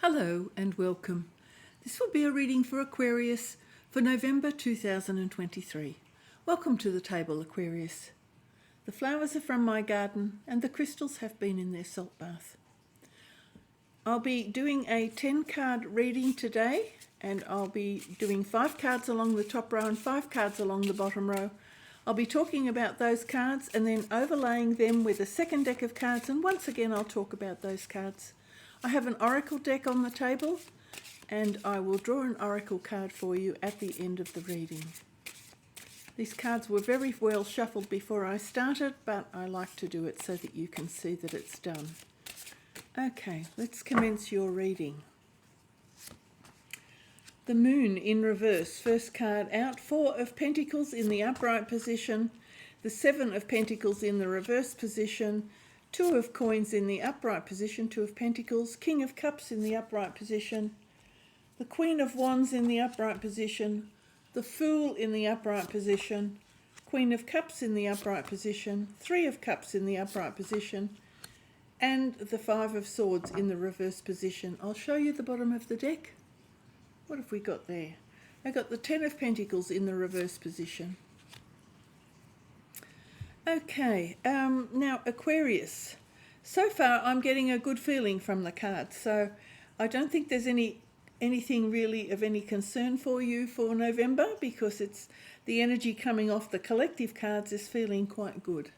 Hello and welcome. This will be a reading for Aquarius for November 2023. Welcome to the table, Aquarius. The flowers are from my garden and the crystals have been in their salt bath. I'll be doing a 10-card reading today, and I'll be doing 5 cards along the top row and 5 cards along the bottom row. I'll be talking about those cards and then overlaying them with a second deck of cards, and once again I'll talk about those cards. I have an oracle deck on the table and I will draw an oracle card for you at the end of the reading. These cards were very well shuffled before I started, but I like to do it so that you can see that it's done. Okay, let's commence your reading. The Moon in reverse, first card out, 4 of Pentacles in the upright position, the 7 of Pentacles in the reverse position, 2 of Coins in the upright position, 2 of Pentacles, King of Cups in the upright position, the Queen of Wands in the upright position, the Fool in the upright position, Queen of Cups in the upright position, 3 of Cups in the upright position, and the 5 of Swords in the reverse position. I'll show you the bottom of the deck. What have we got there? I got the 10 of Pentacles in the reverse position. Okay, now Aquarius. So far I'm getting a good feeling from the cards, so I don't think there's anything really of any concern for you for November, because it's the energy coming off the collective cards is feeling quite good.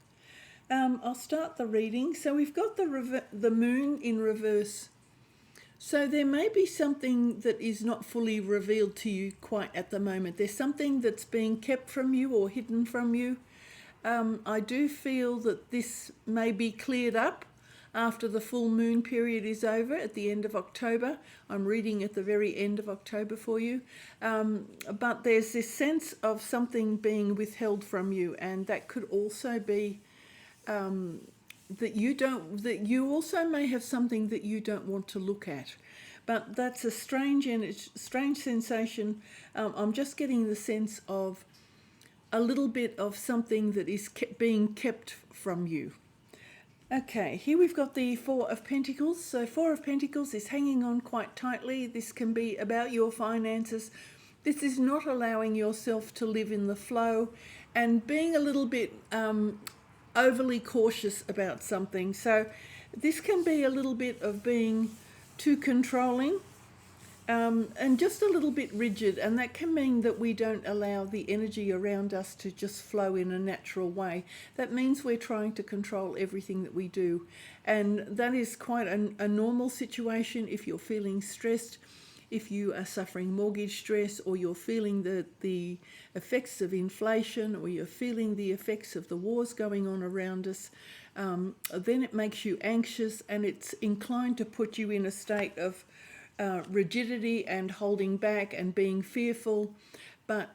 I'll start the reading. So we've got the Moon in reverse. So there may be something that is not fully revealed to you quite at the moment. There's something that's being kept from you or hidden from you. I do feel that this may be cleared up after the full moon period is over at the end of October. I'm reading at the very end of October for you. But there's this sense of something being withheld from you, and that could also be that you also may have something that you don't want to look at. But that's a strange sensation. I'm just getting the sense of a little bit of something that is being kept from you. Okay, here we've got the 4 of Pentacles. So 4 of Pentacles is hanging on quite tightly. This can be about your finances. This is not allowing yourself to live in the flow and being a little bit overly cautious about something. So this can be a little bit of being too controlling and just a little bit rigid, and that can mean that we don't allow the energy around us to just flow in a natural way. That means we're trying to control everything that we do, and that is quite a normal situation if you're feeling stressed, if you are suffering mortgage stress, or you're feeling the effects of inflation, or you're feeling the effects of the wars going on around us. Then it makes you anxious, and it's inclined to put you in a state of rigidity and holding back and being fearful. But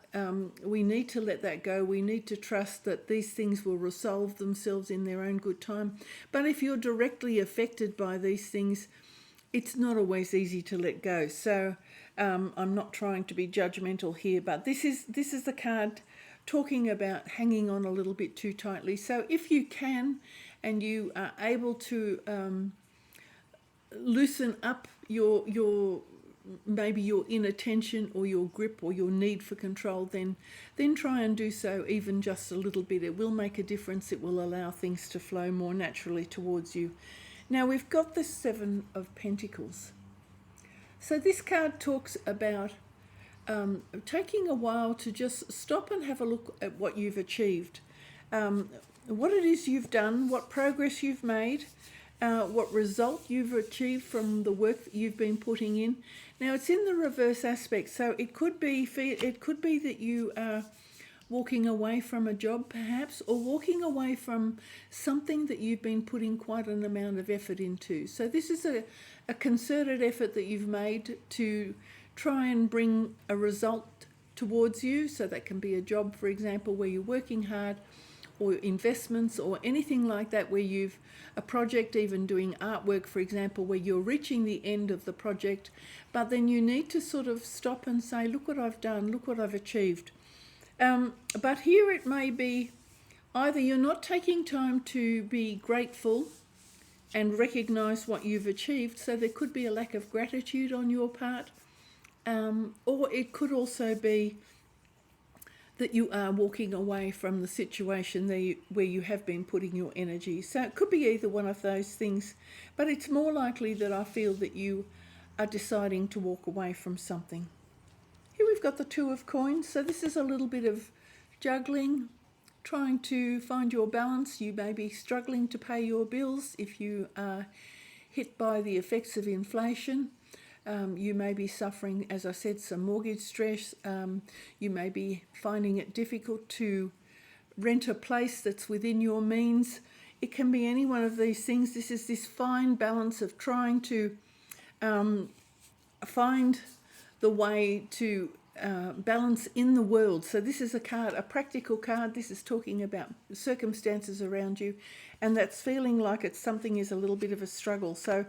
we need to let that go. We need to trust that these things will resolve themselves in their own good time. But if you're directly affected by these things, it's not always easy to let go. So I'm not trying to be judgmental here, but this is the card talking about hanging on a little bit too tightly. So if you can and you are able to loosen up your maybe your inattention or your grip or your need for control, then try and do so even just a little bit. It will make a difference. It will allow things to flow more naturally towards you. Now we've got the 7 of Pentacles. So this card talks about taking a while to just stop and have a look at what you've achieved, what it is you've done, what progress you've made, what result you've achieved from the work that you've been putting in. Now it's in the reverse aspect, so it could be that you are walking away from a job perhaps, or walking away from something that you've been putting quite an amount of effort into. So this is a concerted effort that you've made to try and bring a result towards you. So that can be a job, for example, where you're working hard, or investments, or anything like that, where you've a project, even doing artwork, for example, where you're reaching the end of the project, but then you need to sort of stop and say, look what I've done, look what I've achieved. But here it may be either you're not taking time to be grateful and recognize what you've achieved. So there could be a lack of gratitude on your part, or it could also be that you are walking away from the situation where you have been putting your energy. So it could be either one of those things, but it's more likely that I feel that you are deciding to walk away from something. Here we've got the Two of Coins. So this is a little bit of juggling, trying to find your balance. You may be struggling to pay your bills if you are hit by the effects of inflation. You may be suffering, as I said, some mortgage stress. You may be finding it difficult to rent a place that's within your means. It can be any one of these things. This is this fine balance of trying to find the way to balance in the world. So this is a card, a practical card. This is talking about circumstances around you, and that's feeling like something is a little bit of a struggle. So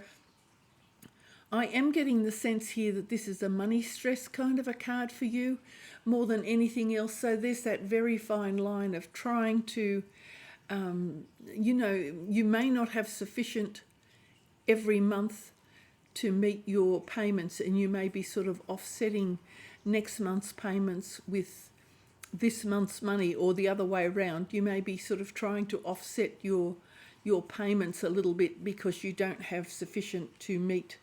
I am getting the sense here that this is a money stress kind of a card for you more than anything else. So there's that very fine line of trying to, you may not have sufficient every month to meet your payments, and you may be sort of offsetting next month's payments with this month's money, or the other way around. You may be sort of trying to offset your payments a little bit because you don't have sufficient to meet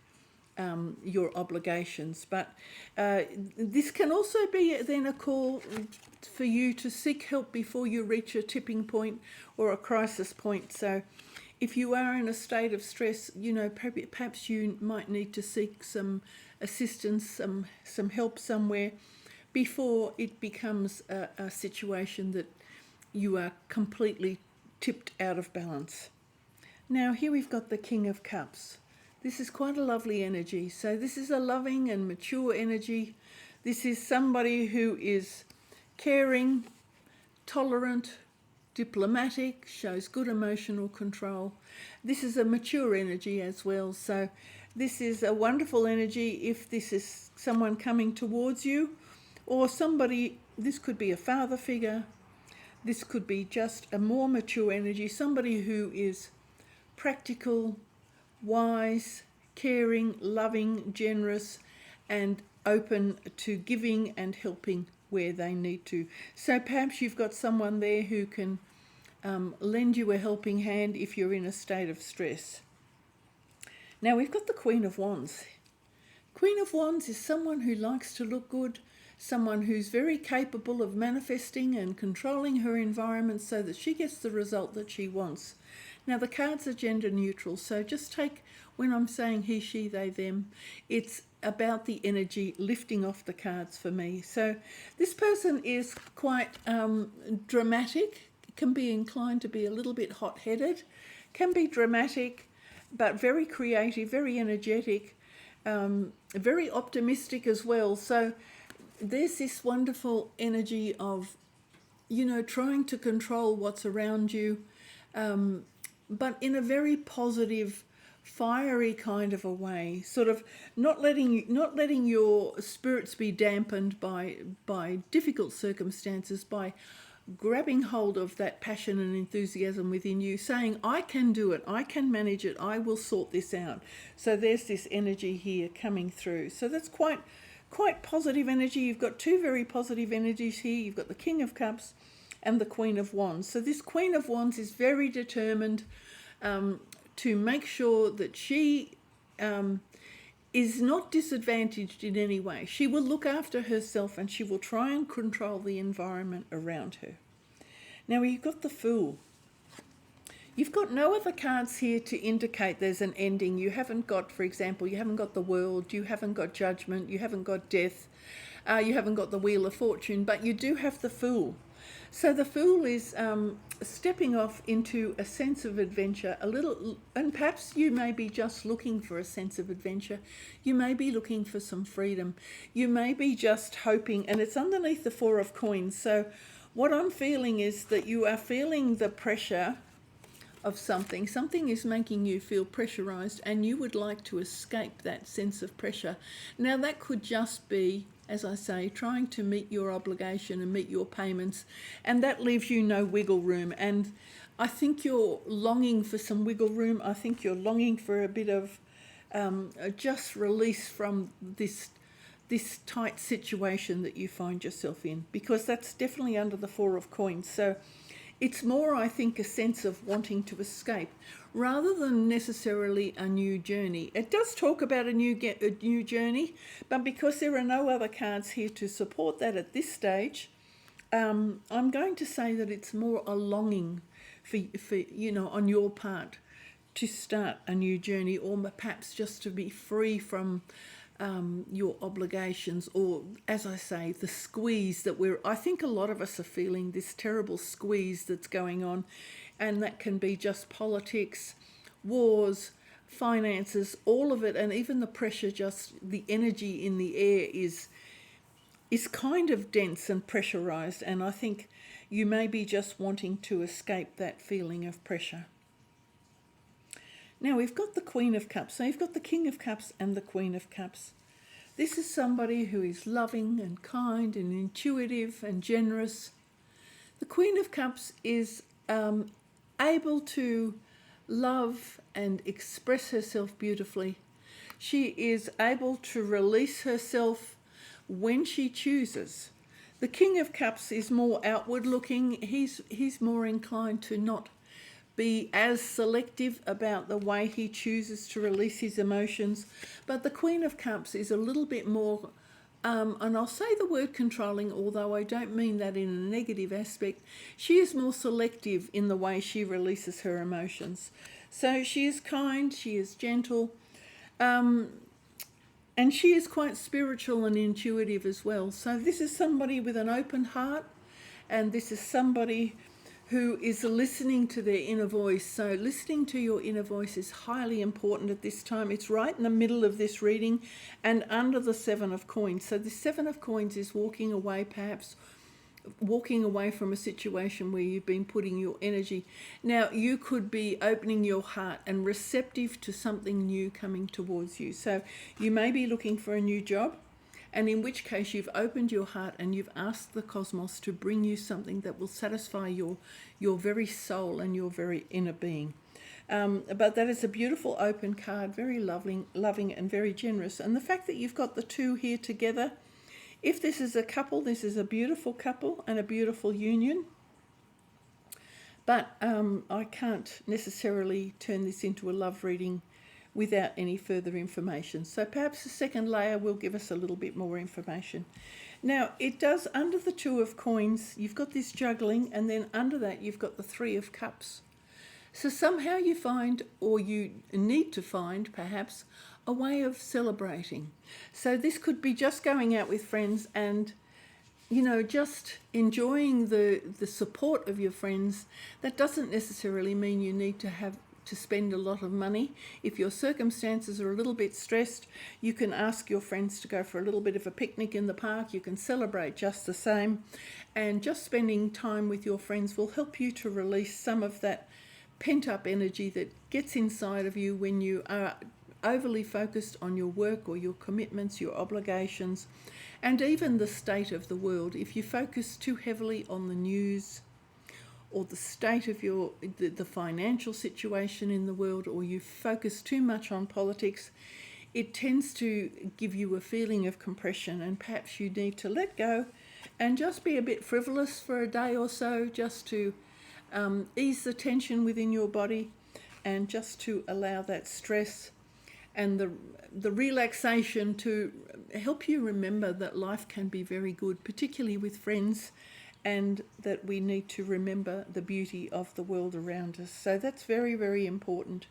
your obligations. But this can also be then a call for you to seek help before you reach a tipping point or a crisis point. So if you are in a state of stress, perhaps you might need to seek some assistance, some help somewhere before it becomes a situation that you are completely tipped out of balance. Now here we've got the King of Cups. This is quite a lovely energy. So this is a loving and mature energy. This is somebody who is caring, tolerant, diplomatic, shows good emotional control. This is a mature energy as well. So this is a wonderful energy if this is someone coming towards you, or somebody, this could be a father figure, this could be just a more mature energy, somebody who is practical, wise, caring, loving, generous, and open to giving and helping where they need to. So perhaps you've got someone there who can lend you a helping hand if you're in a state of stress. Now we've got the Queen of Wands. Queen of Wands is someone who likes to look good, someone who's very capable of manifesting and controlling her environment so that she gets the result that she wants. Now the cards are gender neutral, so just take, when I'm saying he, she, they, them, it's about the energy lifting off the cards for me. So this person is quite dramatic, can be inclined to be a little bit hot-headed, can be dramatic, but very creative, very energetic, very optimistic as well. So there's this wonderful energy of, trying to control what's around you, but in a very positive, fiery kind of a way, sort of not letting your spirits be dampened by difficult circumstances, by grabbing hold of that passion and enthusiasm within you, saying, I can do it, I can manage it, I will sort this out. So there's this energy here coming through. So that's quite positive energy. You've got two very positive energies here. You've got the King of Cups and the Queen of Wands. So this Queen of Wands is very determined to make sure that she is not disadvantaged in any way. She will look after herself and she will try and control the environment around her. Now you've got the Fool. You've got no other cards here to indicate there's an ending. You haven't got, for example, you haven't got the World, you haven't got Judgment, you haven't got Death, you haven't got the Wheel of Fortune, but you do have the Fool. So the Fool is stepping off into a sense of adventure, a little, and perhaps you may be just looking for a sense of adventure. You may be looking for some freedom. You may be just hoping, and it's underneath the Four of Coins. So what I'm feeling is that you are feeling the pressure of something. Something is making you feel pressurized and you would like to escape that sense of pressure. Now that could just be, as I say, trying to meet your obligation and meet your payments, and that leaves you no wiggle room. And I think you're longing for some wiggle room. I think you're longing for a bit of just release from this tight situation that you find yourself in, because that's definitely under the Four of Coins. So it's more, I think, a sense of wanting to escape rather than necessarily a new journey. It does talk about a new journey, but because there are no other cards here to support that at this stage, I'm going to say that it's more a longing for on your part to start a new journey, or perhaps just to be free from your obligations, or, as I say, the squeeze that I think a lot of us are feeling, this terrible squeeze that's going on, and that can be just politics, wars, finances, all of it, and even the pressure, just the energy in the air is kind of dense and pressurized, and I think you may be just wanting to escape that feeling of pressure. Now we've got the Queen of Cups. So you've got the King of Cups and the Queen of Cups. This is somebody who is loving and kind and intuitive and generous. The Queen of Cups is able to love and express herself beautifully. She is able to release herself when she chooses. The King of Cups is more outward looking. He's more inclined to not be as selective about the way he chooses to release his emotions. But the Queen of Cups is a little bit more, and I'll say the word controlling, although I don't mean that in a negative aspect. She is more selective in the way she releases her emotions. So she is kind, she is gentle, and she is quite spiritual and intuitive as well. So this is somebody with an open heart, and this is somebody who is listening to their inner voice. So listening to your inner voice is highly important at this time. It's right in the middle of this reading and under the Seven of Coins. So the Seven of Coins is walking away, perhaps walking away from a situation where you've been putting your energy. Now, you could be opening your heart and receptive to something new coming towards you. So you may be looking for a new job, and in which case you've opened your heart and you've asked the cosmos to bring you something that will satisfy your very soul and your very inner being. But that is a beautiful open card, very loving and very generous. And the fact that you've got the two here together, if this is a couple, this is a beautiful couple and a beautiful union. But I can't necessarily turn this into a love reading without any further information. So perhaps the second layer will give us a little bit more information. Now, it does, under the Two of Coins, you've got this juggling, and then under that you've got the Three of Cups. So somehow you find, or you need to find perhaps, a way of celebrating. So this could be just going out with friends and, just enjoying the support of your friends. That doesn't necessarily mean you need to spend a lot of money. If your circumstances are a little bit stressed, you can ask your friends to go for a little bit of a picnic in the park. You can celebrate just the same. And just spending time with your friends will help you to release some of that pent-up energy that gets inside of you when you are overly focused on your work or your commitments, your obligations, and even the state of the world. If you focus too heavily on the news or the state of the financial situation in the world, or you focus too much on politics, it tends to give you a feeling of compression, and perhaps you need to let go and just be a bit frivolous for a day or so, just to ease the tension within your body and just to allow that stress and the relaxation to help you remember that life can be very good, particularly with friends, and that we need to remember the beauty of the world around us. So that's very, very important.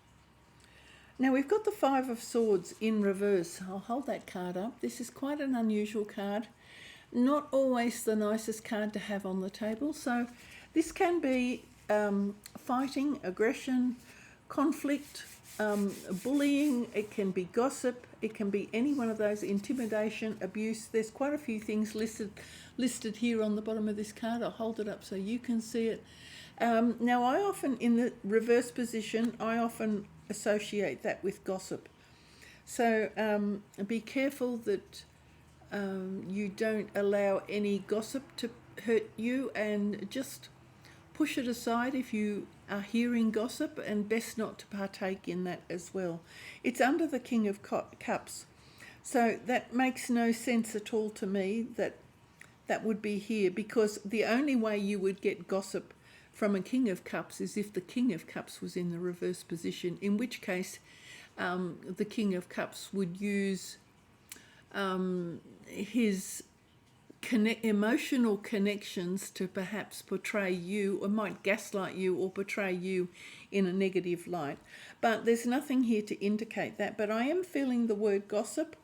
Now we've got the Five of Swords in reverse. I'll hold that card up. This is quite an unusual card. Not always the nicest card to have on the table. So this can be fighting, aggression, conflict, bullying. It can be gossip. It can be any one of those, intimidation, abuse. There's quite a few things listed here on the bottom of this card. I'll hold it up so you can see it. Now I often, in the reverse position, I often associate that with gossip. So be careful that you don't allow any gossip to hurt you, and just push it aside if you are hearing gossip, and best not to partake in that as well. It's under the King of Cups. So that makes no sense at all to me that that would be here, because the only way you would get gossip from a King of Cups is if the King of Cups was in the reverse position, in which case the King of Cups would use his emotional connections to perhaps portray you, or might gaslight you or portray you in a negative light. But there's nothing here to indicate that. But I am feeling the word gossip.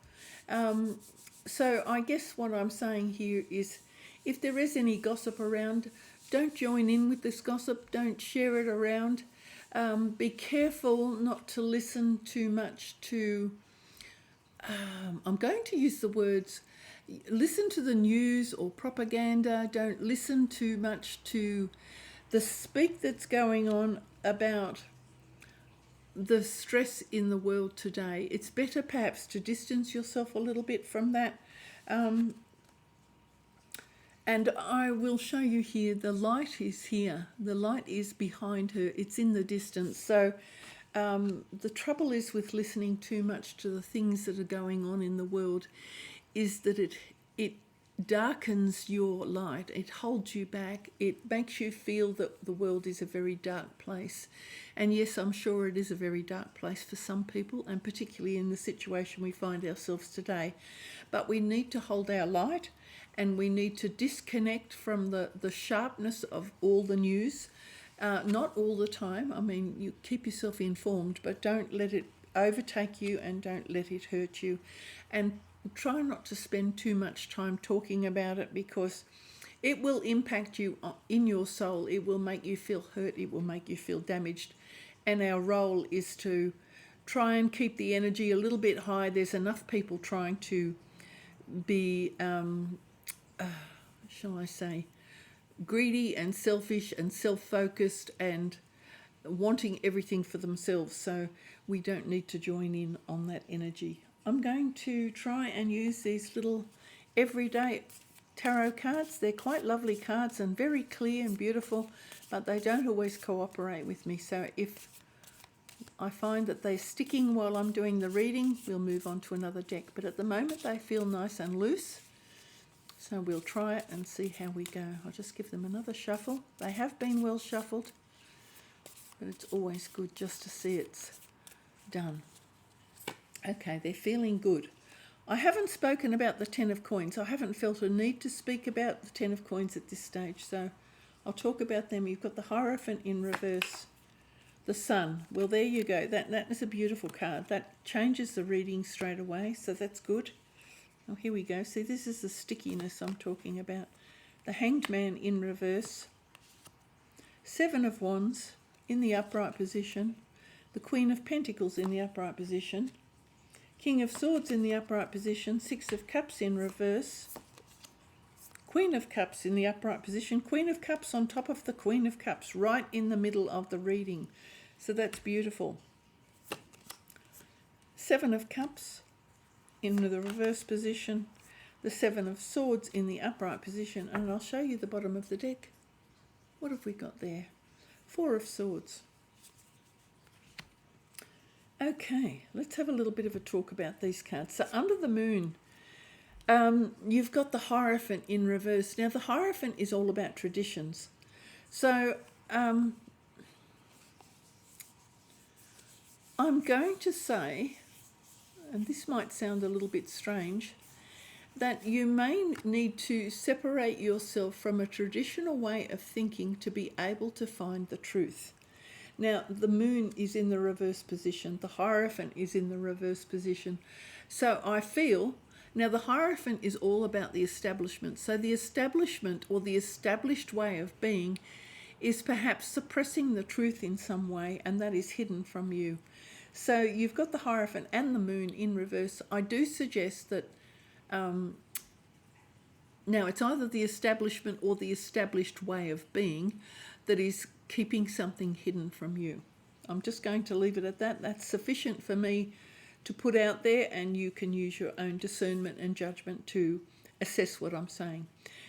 So I guess what I'm saying here is, if there is any gossip around, don't join in with this gossip. Don't share it around. Be careful not to listen too much to, I'm going to use the words, listen to the news or propaganda. Don't listen too much to the speak that's going on about the stress in the world today. It's better perhaps to distance yourself a little bit from that. And I will show you here, the light is here. The light is behind her. It's in the distance. So the trouble is with listening too much to the things that are going on in the world is that it darkens your light. It holds you back. It makes you feel that the world is a very dark place. And yes, I'm sure it is a very dark place for some people, and particularly in the situation we find ourselves today. But we need to hold our light, and we need to disconnect from the sharpness of all the news. Not all the time. I mean, you keep yourself informed, but don't let it overtake you, and don't let it hurt you. And try not to spend too much time talking about it, because it will impact you in your soul. It will make you feel hurt. It will make you feel damaged. And our role is to try and keep the energy a little bit high. There's enough people trying to be, shall I say, greedy and selfish and self-focused and wanting everything for themselves. So we don't need to join in on that energy. I'm going to try and use these little everyday tarot cards. They're quite lovely cards and very clear and beautiful, but they don't always cooperate with me. So if I find that they're sticking while I'm doing the reading, we'll move on to another deck. But at the moment they feel nice and loose. So we'll try it and see how we go. I'll just give them another shuffle. They have been well shuffled, but it's always good just to see it's done. Okay, they're feeling good. I haven't spoken about the Ten of Coins. I haven't felt a need to speak about the Ten of Coins at this stage, so I'll talk about them. You've got the Hierophant in reverse, the Sun. Well, there you go. That is a beautiful card. That changes the reading straight away, so that's good. Oh, here we go. See, this is the stickiness I'm talking about. The Hanged Man in reverse, Seven of Wands in the upright position, the Queen of Pentacles in the upright position, King of Swords in the upright position, Six of Cups in reverse, Queen of Cups in the upright position, Queen of Cups on top of the Queen of Cups, right in the middle of the reading. So that's beautiful. Seven of Cups in the reverse position, the Seven of Swords in the upright position, and I'll show you the bottom of the deck. What have we got there? Four of Swords. Okay, let's have a little bit of a talk about these cards. So under the Moon, you've got the Hierophant in reverse. Now the Hierophant is all about traditions. So I'm going to say, and this might sound a little bit strange, that you may need to separate yourself from a traditional way of thinking to be able to find the truth. Now, the Moon is in the reverse position. The Hierophant is in the reverse position. So I feel, now the Hierophant is all about the establishment. So the establishment, or the established way of being, is perhaps suppressing the truth in some way, and that is hidden from you. So you've got the Hierophant and the Moon in reverse. I do suggest that, now it's either the establishment or the established way of being that is keeping something hidden from you. I'm just going to leave it at that. That's sufficient for me to put out there, and you can use your own discernment and judgment to assess what I'm saying.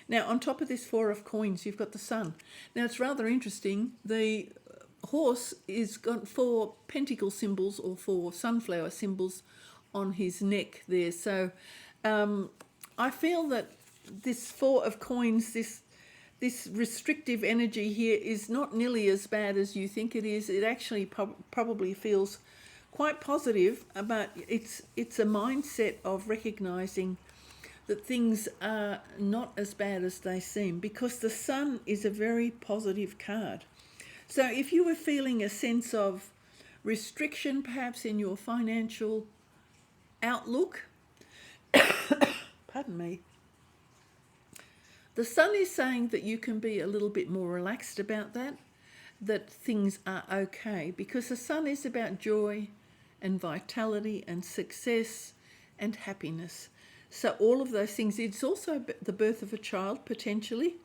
Now, on top of this Four of Coins, you've got the Sun. Now, it's rather interesting. The horse is got 4 pentacle symbols or 4 sunflower symbols on his neck there. So I feel that this 4 of coins, this restrictive energy here is not nearly as bad as you think it is. It actually probably feels quite positive, but it's a mindset of recognizing that things are not as bad as they seem, because the Sun is a very positive card. So if you were feeling a sense of restriction perhaps in your financial outlook, pardon me, the Sun is saying that you can be a little bit more relaxed about that things are okay, because the Sun is about joy and vitality and success and happiness. So all of those things. It's also the birth of a child, potentially.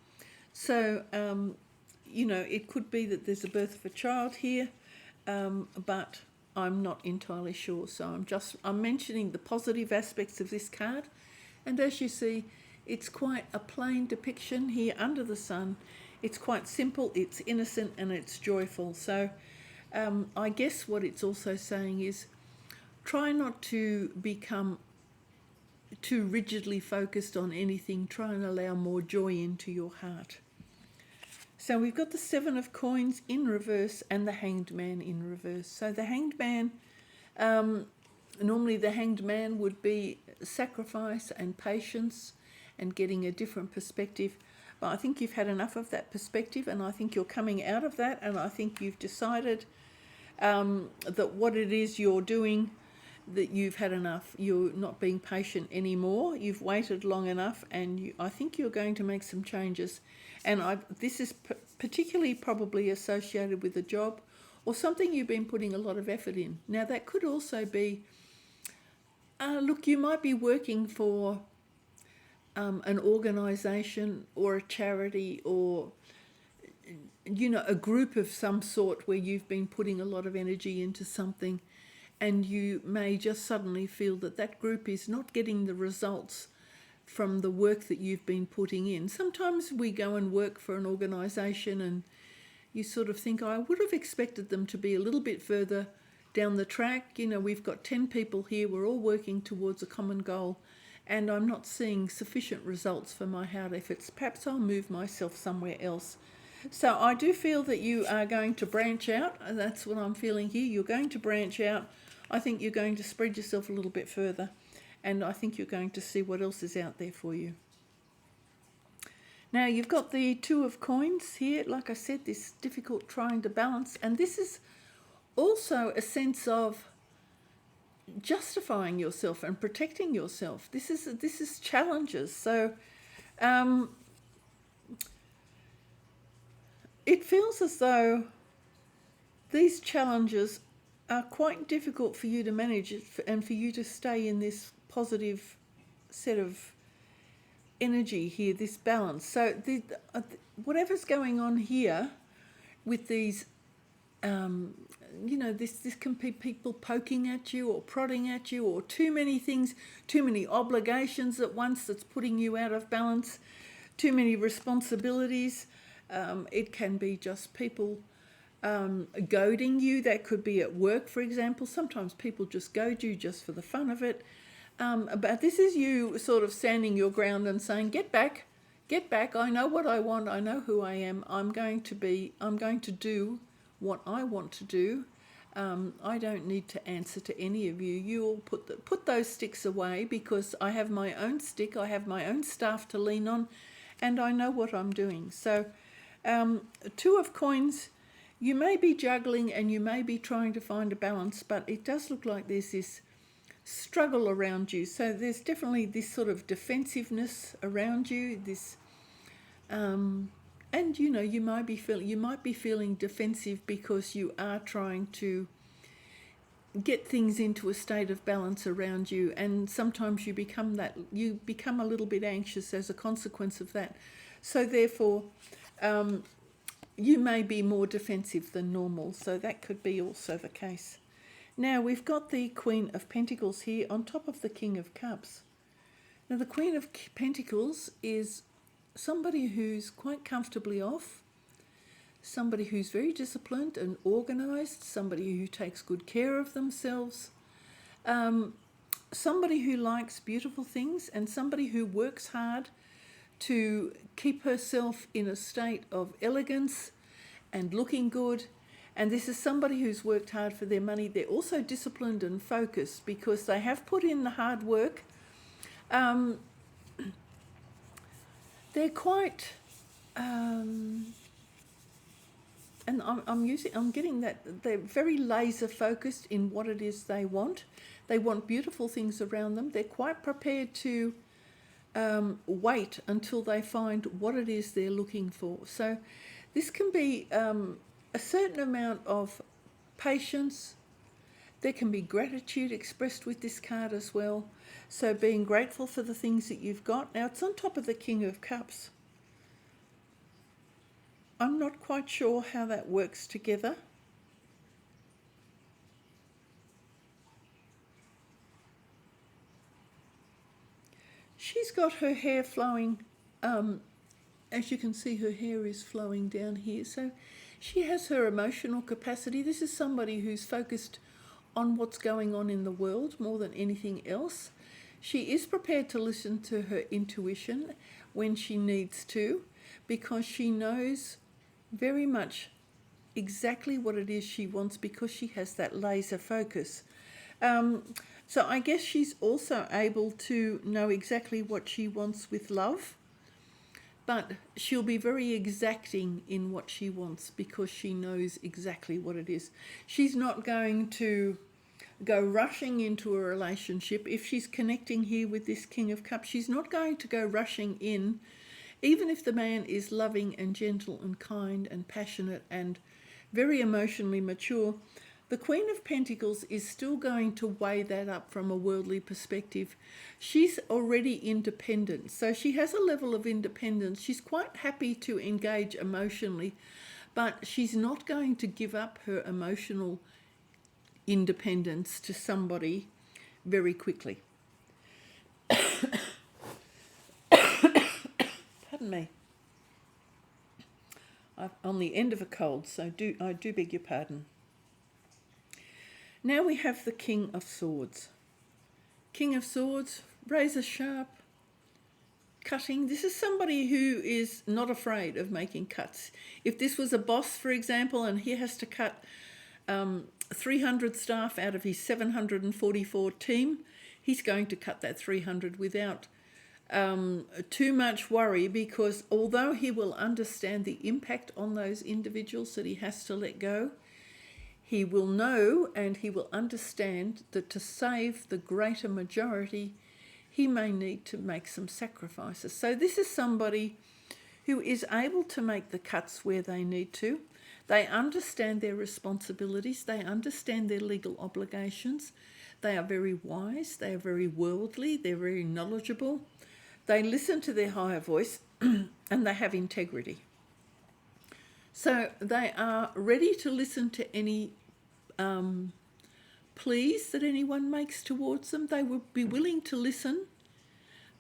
So, it could be that there's a birth of a child here, but I'm not entirely sure. So I'm mentioning the positive aspects of this card. And as you see, it's quite a plain depiction here under the Sun. It's quite simple, it's innocent, and it's joyful. So I guess what it's also saying is try not to become too rigidly focused on anything. Try and allow more joy into your heart. So we've got the 7 of coins in reverse and the Hanged Man in reverse. So the Hanged Man, normally the Hanged Man would be sacrifice and patience and getting a different perspective. But I think you've had enough of that perspective, and I think you're coming out of that, and I think you've decided that what it is you're doing, that you've had enough. You're not being patient anymore. You've waited long enough, and I think you're going to make some changes. And this is particularly probably associated with a job or something you've been putting a lot of effort in. Now, that could also be, look, you might be working for an organisation or a charity or, a group of some sort where you've been putting a lot of energy into something, and you may just suddenly feel that that group is not getting the results from the work that you've been putting in. Sometimes we go and work for an organisation and you sort of think, I would have expected them to be a little bit further down the track. We've got 10 people here, we're all working towards a common goal, and I'm not seeing sufficient results for my hard efforts. Perhaps I'll move myself somewhere else. So I do feel that you are going to branch out, and that's what I'm feeling here. You're going to branch out. I think you're going to spread yourself a little bit further, and I think you're going to see what else is out there for you. Now, you've got the 2 of coins here. Like I said, this difficult trying to balance, and this is also a sense of justifying yourself and protecting yourself. This is challenges. So it feels as though these challenges are quite difficult for you to manage and for you to stay in this positive set of energy here, this balance. So whatever's going on here with these, this can be people poking at you or prodding at you, or too many things, too many obligations at once that's putting you out of balance, too many responsibilities. It can be just people goading you. That could be at work, for example. Sometimes people just goad you just for the fun of it. But this is you sort of standing your ground and saying, get back, I know what I want, I know who I am, I'm going to do what I want to do. I don't need to answer to any of you. You all put those sticks away, because I have my own stick, I have my own staff to lean on, and I know what I'm doing. So 2 of coins, you may be juggling and you may be trying to find a balance, but it does look like there's this struggle around you. So there's definitely this sort of defensiveness around you, this and you might be feeling defensive because you are trying to get things into a state of balance around you, and sometimes you become a little bit anxious as a consequence of that. So therefore you may be more defensive than normal, so that could be also the case. Now we've got the Queen of Pentacles here on top of the King of Cups. Now the Queen of Pentacles is somebody who's quite comfortably off, somebody who's very disciplined and organised, somebody who takes good care of themselves, somebody who likes beautiful things, and somebody who works hard to keep herself in a state of elegance and looking good. And this is somebody who's worked hard for their money. They're also disciplined and focused because they have put in the hard work. They're quite, and I'm getting that they're very laser focused in what it is they want. They want beautiful things around them. They're quite prepared to wait until they find what it is they're looking for. So this can be a certain amount of patience. There can be gratitude expressed with this card as well. So being grateful for the things that you've got. Now it's on top of the King of Cups. I'm not quite sure how that works together. She's got her hair flowing, as you can see her hair is flowing down here, so she has her emotional capacity. This is somebody who's focused on what's going on in the world more than anything else. She is prepared to listen to her intuition when she needs to, because she knows very much exactly what it is she wants, because she has that laser focus. So I guess she's also able to know exactly what she wants with love, but she'll be very exacting in what she wants because she knows exactly what it is. She's not going to go rushing into a relationship. If she's connecting here with this King of Cups, she's not going to go rushing in, even if the man is loving and gentle and kind and passionate and very emotionally mature. The Queen of Pentacles is still going to weigh that up from a worldly perspective. She's already independent, so she has a level of independence. She's quite happy to engage emotionally, but she's not going to give up her emotional independence to somebody very quickly. Pardon me. I'm on the end of a cold, so I do beg your pardon. Now we have the King of Swords. King of Swords, razor sharp, cutting. This is somebody who is not afraid of making cuts. If this was a boss, for example, and he has to cut 300 staff out of his 744 team, he's going to cut that 300 without too much worry, because although he will understand the impact on those individuals that he has to let go, he will know and he will understand that to save the greater majority, he may need to make some sacrifices. So this is somebody who is able to make the cuts where they need to. They understand their responsibilities. They understand their legal obligations. They are very wise. They are very worldly. They're very knowledgeable. They listen to their higher voice and they have integrity. So they are ready to listen to any pleas that anyone makes towards them. They will be willing to listen,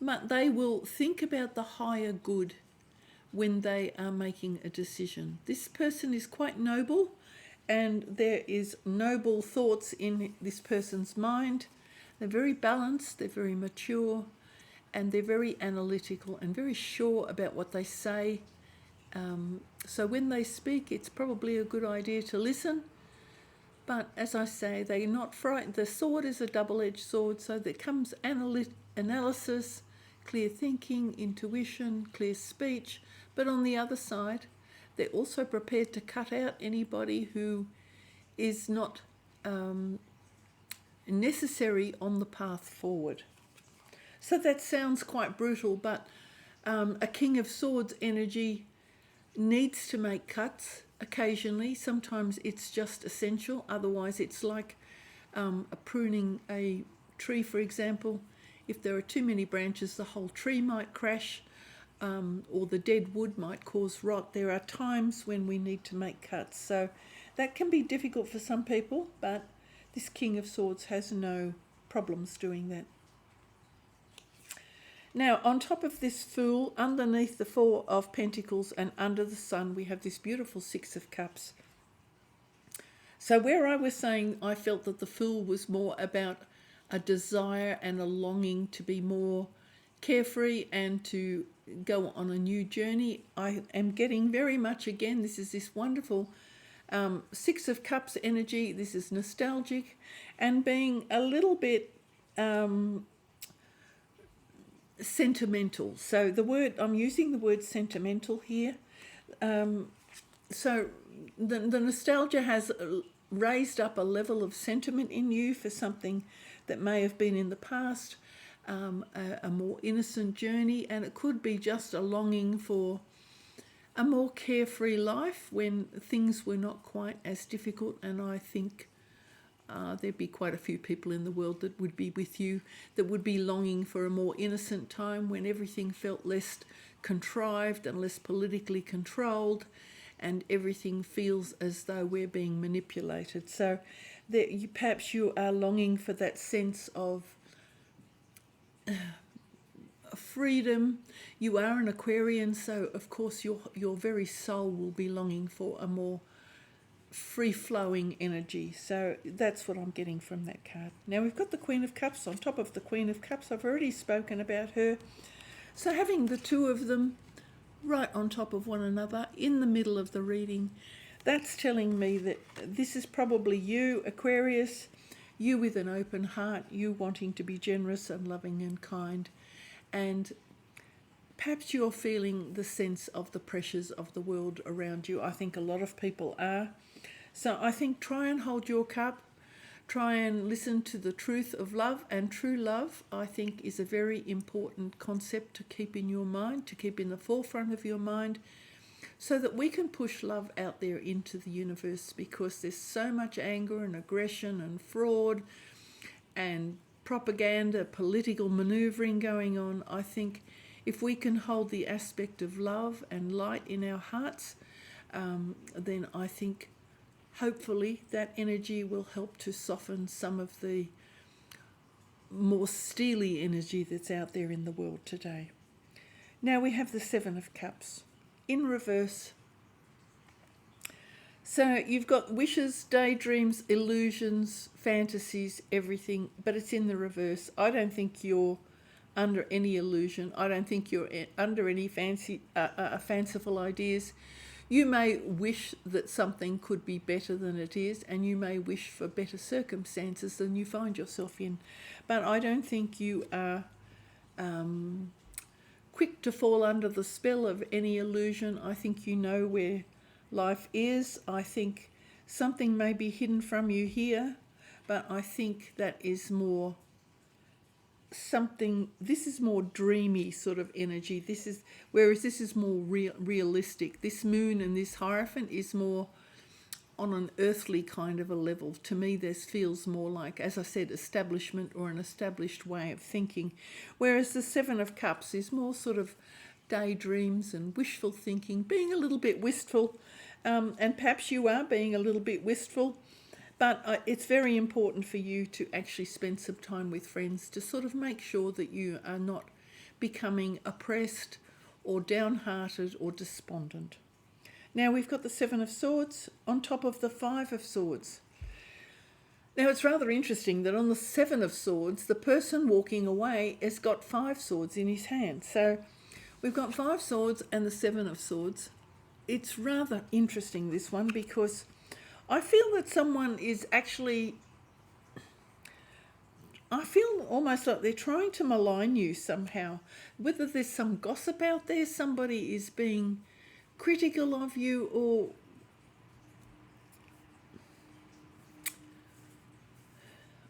but they will think about the higher good when they are making a decision. This person is quite noble, and there is noble thoughts in this person's mind. They're very balanced, they're very mature, and they're very analytical and very sure about what they say. So when they speak, it's probably a good idea to listen. But as I say, they're not frightened. The sword is a double-edged sword, so there comes analysis, clear thinking, intuition, clear speech. But on the other side, they're also prepared to cut out anybody who is not necessary on the path forward. So that sounds quite brutal, but a King of Swords energy needs to make cuts occasionally. Sometimes it's just essential. Otherwise, it's like pruning a tree, for example. If there are too many branches, the whole tree might crash, or the dead wood might cause rot. There are times when we need to make cuts. So that can be difficult for some people, but this King of Swords has no problems doing that. Now, on top of this Fool, underneath the Four of Pentacles and under the Sun, we have this beautiful Six of Cups. So where I was saying I felt that the Fool was more about a desire and a longing to be more carefree and to go on a new journey, I am getting very much, again, this is this wonderful Six of Cups energy. This is nostalgic and being a little bit sentimental. So I'm using the word sentimental here. So the nostalgia has raised up a level of sentiment in you for something that may have been in the past, a more innocent journey, and it could be just a longing for a more carefree life when things were not quite as difficult. And I think there'd be quite a few people in the world that would be with you, that would be longing for a more innocent time when everything felt less contrived and less politically controlled, and everything feels as though we're being manipulated. So perhaps you are longing for that sense of freedom. You are an Aquarian, so of course your very soul will be longing for a more free-flowing energy. So that's what I'm getting from that card. Now we've got the Queen of Cups on top of the Queen of Cups. I've already spoken about her. So having the two of them right on top of one another in the middle of the reading, that's telling me that this is probably you, Aquarius, you with an open heart, you wanting to be generous and loving and kind, and perhaps you're feeling the sense of the pressures of the world around you. I think a lot of people are. So I think try and hold your cup, try and listen to the truth of love, and true love, I think, is a very important concept to keep in your mind, to keep in the forefront of your mind, so that we can push love out there into the universe, because there's so much anger and aggression and fraud and propaganda, political manoeuvring going on. I think if we can hold the aspect of love and light in our hearts, then I think hopefully that energy will help to soften some of the more steely energy that's out there in the world today. Now we have the Seven of Cups in reverse. So you've got wishes, daydreams, illusions, fantasies, everything, but it's in the reverse. I don't think you're under any illusion. I don't think you're under any fanciful ideas. You may wish that something could be better than it is, and you may wish for better circumstances than you find yourself in. But I don't think you are quick to fall under the spell of any illusion. I think you know where life is. I think something may be hidden from you here, but I think that is more something, this is more dreamy sort of energy. Whereas this is more realistic. This moon and this Hierophant is more on an earthly kind of a level. To me, this feels more like, as I said, establishment or an established way of thinking. Whereas the Seven of Cups is more sort of daydreams and wishful thinking, being a little bit wistful. And perhaps you are being a little bit wistful. But it's very important for you to actually spend some time with friends to sort of make sure that you are not becoming oppressed or downhearted or despondent. Now we've got the Seven of Swords on top of the Five of Swords. Now it's rather interesting that on the Seven of Swords, the person walking away has got 5 swords in his hand. So we've got 5 swords and the Seven of Swords. It's rather interesting, this one, because I feel that someone is actually, I feel almost like they're trying to malign you somehow. Whether there's some gossip out there, somebody is being critical of you, or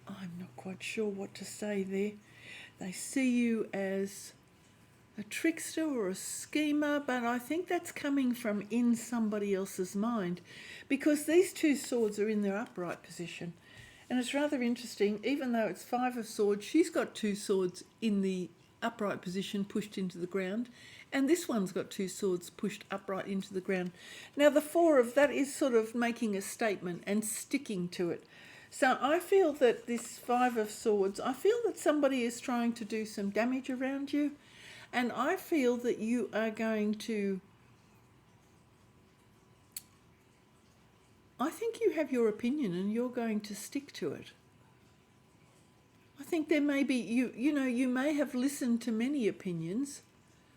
I'm not quite sure what to say there. They see you as a trickster or a schemer, but I think that's coming from in somebody else's mind, because these 2 swords are in their upright position. And it's rather interesting, even though it's 5 of Swords, she's got 2 swords in the upright position pushed into the ground, and this one's got 2 swords pushed upright into the ground. Now the 4 of that is sort of making a statement and sticking to it. So I feel that this Five of Swords, I feel that somebody is trying to do some damage around you. And I feel that you are going to, I think you have your opinion and you're going to stick to it. I think there may be, you may have listened to many opinions,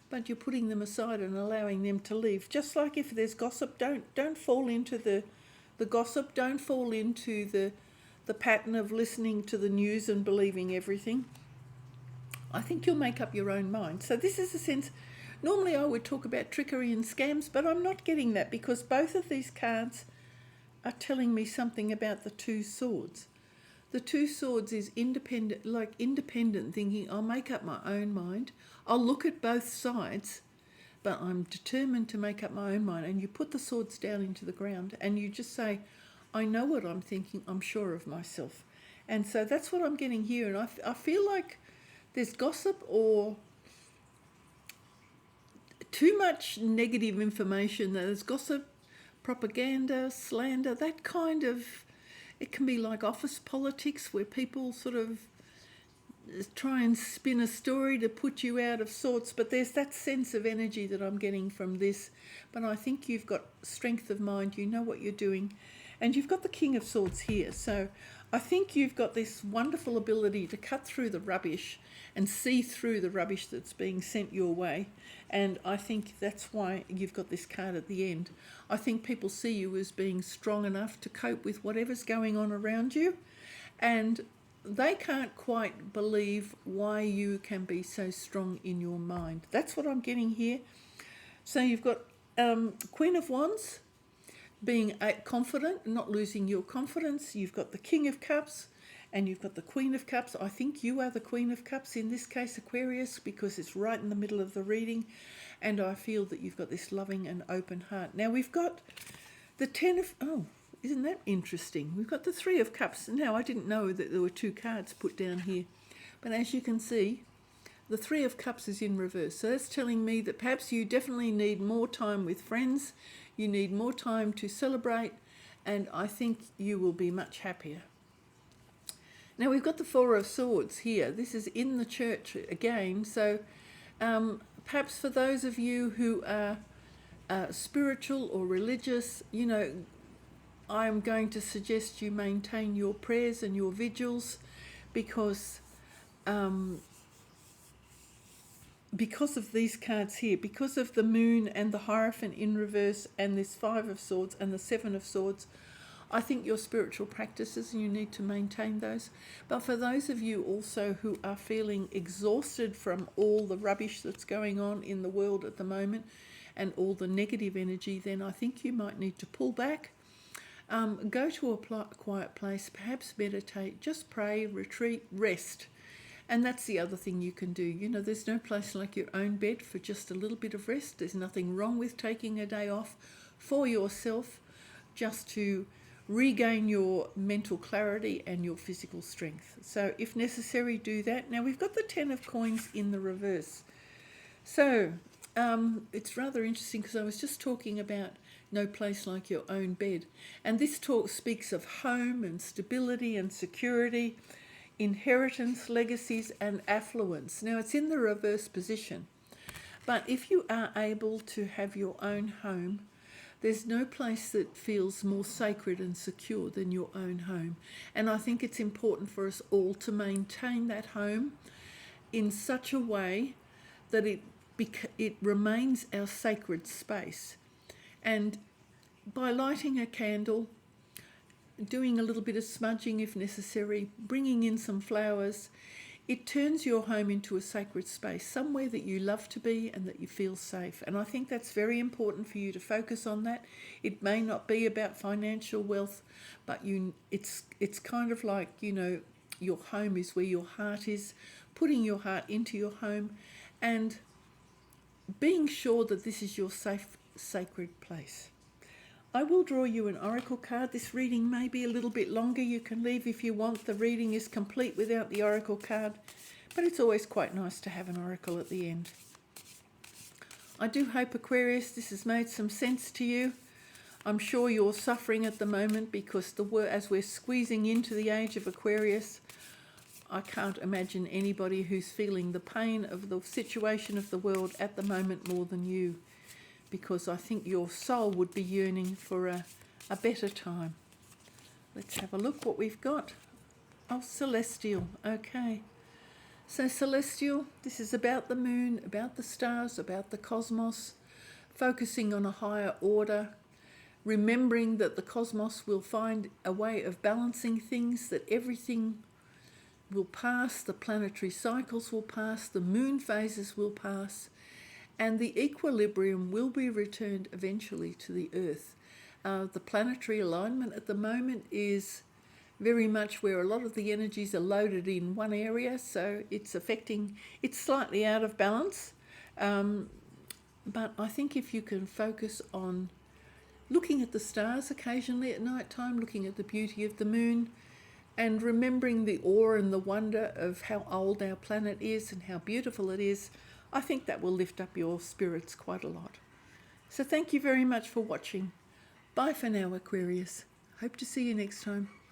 but you're putting them aside and allowing them to leave. Just like if there's gossip, don't fall into the gossip, don't fall into the pattern of listening to the news and believing everything. I think you'll make up your own mind. So this is a sense, normally I would talk about trickery and scams, but I'm not getting that because both of these cards are telling me something about the Two Swords. The Two Swords is independent, like independent thinking. I'll make up my own mind. I'll look at both sides, but I'm determined to make up my own mind. And you put the swords down into the ground and you just say, I know what I'm thinking. I'm sure of myself. And so that's what I'm getting here. And I feel like there's gossip or too much negative information. There's gossip, propaganda, slander, that kind of, it can be like office politics where people sort of try and spin a story to put you out of sorts, but there's that sense of energy that I'm getting from this. But I think you've got strength of mind, you know what you're doing, and you've got the King of Swords here. So I think you've got this wonderful ability to cut through the rubbish and see through the rubbish that's being sent your way. And I think that's why you've got this card at the end. I think people see you as being strong enough to cope with whatever's going on around you. And they can't quite believe why you can be so strong in your mind. That's what I'm getting here. So you've got Queen of Wands, being confident, not losing your confidence. You've got the King of Cups and you've got the Queen of Cups. I think you are the Queen of Cups in this case, Aquarius, because it's right in the middle of the reading. And I feel that you've got this loving and open heart. Now we've got the Ten of... Oh, isn't that interesting? We've got the Three of Cups. Now, I didn't know that there were two cards put down here. But as you can see, the Three of Cups is in reverse. So that's telling me that perhaps you definitely need more time with friends. You need more time to celebrate. And I think you will be much happier. Now, we've got the Four of Swords here. This is in the church again. So perhaps for those of you who are spiritual or religious, you know, I'm going to suggest you maintain your prayers and your vigils because of these cards here, because of the Moon and the Hierophant in reverse and this Five of Swords and the Seven of Swords. I think your spiritual practices, you need to maintain those. But for those of you also who are feeling exhausted from all the rubbish that's going on in the world at the moment and all the negative energy, then I think you might need to pull back. Go to a quiet place, perhaps meditate, just pray, retreat, rest. And that's the other thing you can do. You know, there's no place like your own bed for just a little bit of rest. There's nothing wrong with taking a day off for yourself just to regain your mental clarity and your physical strength. So if necessary, do that. Now we've got the Ten of Coins in the reverse. So it's rather interesting because I was just talking about no place like your own bed. And this talk speaks of home and stability and security, inheritance, legacies and affluence. Now it's in the reverse position. But if you are able to have your own home, there's no place that feels more sacred and secure than your own home. And I think it's important for us all to maintain that home in such a way that it remains our sacred space. And by lighting a candle, doing a little bit of smudging if necessary, bringing in some flowers, it turns your home into a sacred space, somewhere that you love to be and that you feel safe. And I think that's very important for you to focus on that. It may not be about financial wealth, but it's kind of like, you know, your home is where your heart is, putting your heart into your home and being sure that this is your safe, sacred place. I will draw you an oracle card. This reading may be a little bit longer. You can leave if you want. The reading is complete without the oracle card, but it's always quite nice to have an oracle at the end. I do hope, Aquarius, this has made some sense to you. I'm sure you're suffering at the moment because as we're squeezing into the age of Aquarius, I can't imagine anybody who's feeling the pain of the situation of the world at the moment more than you, because I think your soul would be yearning for a better time. Let's have a look what we've got. Oh, Celestial. Okay. So Celestial, this is about the moon, about the stars, about the cosmos, focusing on a higher order, remembering that the cosmos will find a way of balancing things, that everything will pass, the planetary cycles will pass, the moon phases will pass, and the equilibrium will be returned eventually to the Earth. The planetary alignment at the moment is very much where a lot of the energies are loaded in one area, so it's slightly out of balance. But I think if you can focus on looking at the stars occasionally at night time, looking at the beauty of the moon, and remembering the awe and the wonder of how old our planet is and how beautiful it is, I think that will lift up your spirits quite a lot. So thank you very much for watching. Bye for now, Aquarius. Hope to see you next time.